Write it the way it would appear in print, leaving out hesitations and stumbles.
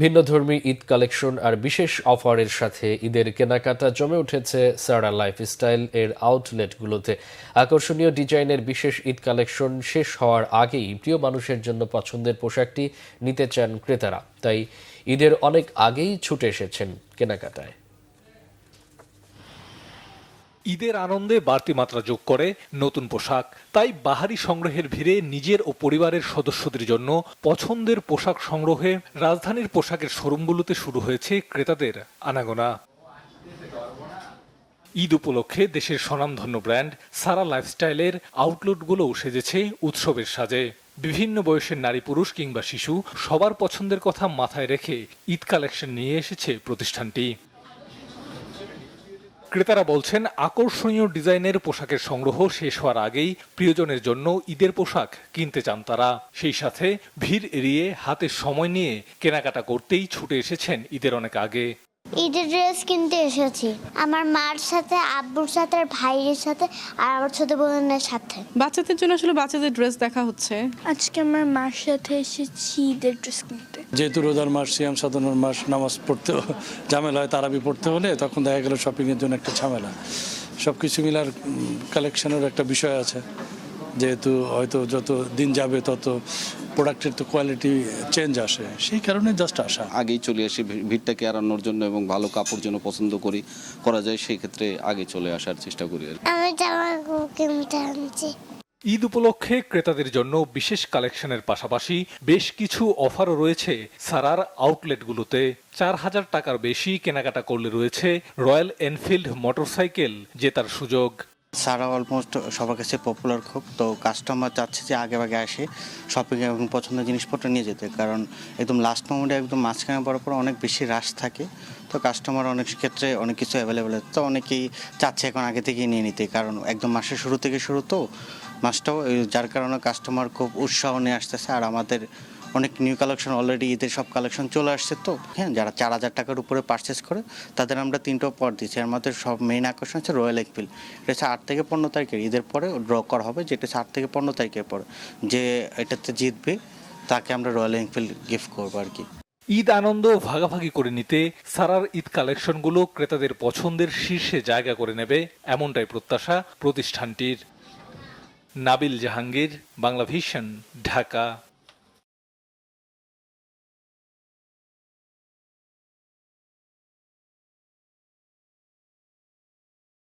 ভিন্নধর্মী Eid collection আর বিশেষ অফারের সাথে ঈদের কেনাকাটা জমে উঠেছে সারা লাইফস্টাইল এর আউটলেটগুলোতে। আকর্ষণীয় ডিজাইনের বিশেষ ঈদ কালেকশন শেষ হওয়ার আগেই প্রিয় মানুষের জন্য পছন্দের পোশাকটি নিতে চান ক্রেতারা, তাই ঈদের অনেক আগেই ছুটে এসেছেন কেনাকাটায়। ঈদের আনন্দে বাড়তি মাত্রা যোগ করে নতুন পোশাক, তাই বাহারি সংগ্রহের ভিড়ে নিজের ও পরিবারের সদস্যদের জন্য পছন্দের পোশাক সংগ্রহে রাজধানীর পোশাকের শোরুমগুলোতে শুরু হয়েছে ক্রেতাদের আনাগোনা। ঈদ উপলক্ষে দেশের স্বনামধন্য ব্র্যান্ড সারা লাইফস্টাইলের আউটলেটগুলোও সেজেছে উৎসবের সাজে। বিভিন্ন বয়সের নারী পুরুষ কিংবা শিশু সবার পছন্দের কথা মাথায় রেখে ঈদ কালেকশন নিয়ে এসেছে প্রতিষ্ঠানটি। ক্রেতারা বলছেন, আকর্ষণীয় ডিজাইনের পোশাকের সংগ্রহ শেষ হওয়ার আগেই প্রিয়জনের জন্য ঈদের পোশাক কিনতে চান তারা। সেই সাথে ভিড় এড়িয়ে হাতে সময় নিয়ে কেনাকাটা করতেই ছুটে এসেছেন ঈদের অনেক আগে। ঈদের ড্রেস কিনতে এসেছি আমার মার সাথে, আব্বুর সাথে, আর ভাইয়ের সাথে, আর আমার ছোট বোনের সাথে। বাচ্চাদের জন্য আসলে বাচ্চাদের ড্রেস দেখা হচ্ছে। আজকে আমার মার সাথে এসেছি ঈদের ড্রেস কিনতে। যেহেতু রোজার মাস, সিয়াম সাধনার মাস, নামাজ পড়তে ঝামেলা হয়, তারাবি পড়তে হলে তখন দেখা গেল শপিংয়ের জন্য একটা ঝামেলা। সব কিছু মিলার কালেকশনের একটা বিষয় আছে, যেহেতু হয়তো যত দিন যাবে তত প্রোডাক্টের তো কোয়ালিটি চেঞ্জ আসে, সেই কারণে জাস্ট আসা। আগেই চলে আসি ভিড়টাকে এড়ানোর জন্য এবং ভালো কাপড় যেন পছন্দ করা যায়, সেই ক্ষেত্রে আগে চলে আসার চেষ্টা করি। আমি জামা কিনতে আনছি। ঈদ উপলক্ষে ক্রেতাদের জন্য বিশেষ কালেকশনের পাশাপাশি বেশ কিছু অফারও রয়েছে সারার আউটলেটগুলোতে। 4,000 টাকার বেশি কেনাকাটা করলে রয়েছে রয়্যাল এনফিল্ড মোটরসাইকেল জেতার সুযোগ। সারা অলমোস্ট সবার কাছে পপুলার খুব, তো কাস্টমার চাচ্ছে যে আগে আসে শপিং এবং পছন্দের জিনিসপত্র নিয়ে যেতে, কারণ একদম লাস্ট মোমেন্টে একদম মাঝখানে পড়ার পর অনেক বেশি রাশ থাকে, তো কাস্টমার অনেক ক্ষেত্রে অনেক কিছু অ্যাভেলেবেল, তো অনেকেই চাচ্ছে এখন আগে থেকেই নিয়ে নিতে, কারণ একদম মাসের শুরু থেকে শুরু তো মাসটাও, যার কারণে কাস্টমার খুব উৎসাহ নিয়ে আসতেছে। আর আমাদের অনেক নিউ কালেকশন অলরেডি ঈদের সব কালেকশন চলে আসছে, তো হ্যাঁ, যারা 4,000 টাকার উপরে পারচেস করে তাদের আমরা 3টা পর দিচ্ছি। আর আমাদের সব মেইন আকর্ষণ হচ্ছে রয়্যাল এনফিল্ড। এটা হচ্ছে 8 থেকে 15 তারিখের ঈদের পরে ড্র করা হবে, যেটা 8 থেকে 15 তারিখের পরে যে এটাতে জিতবে তাকে আমরা রয়্যাল এনফিল্ড গিফট করবো আর কি। ঈদ আনন্দ ভাগাভাগি করে নিতে সারার ঈদ কালেকশনগুলো ক্রেতাদের পছন্দের শীর্ষে জায়গা করে নেবে, এমনটাই প্রত্যাশা প্রতিষ্ঠানটির। নাবিল জাহাঙ্গীর, বাংলা ভিশন, ঢাকা।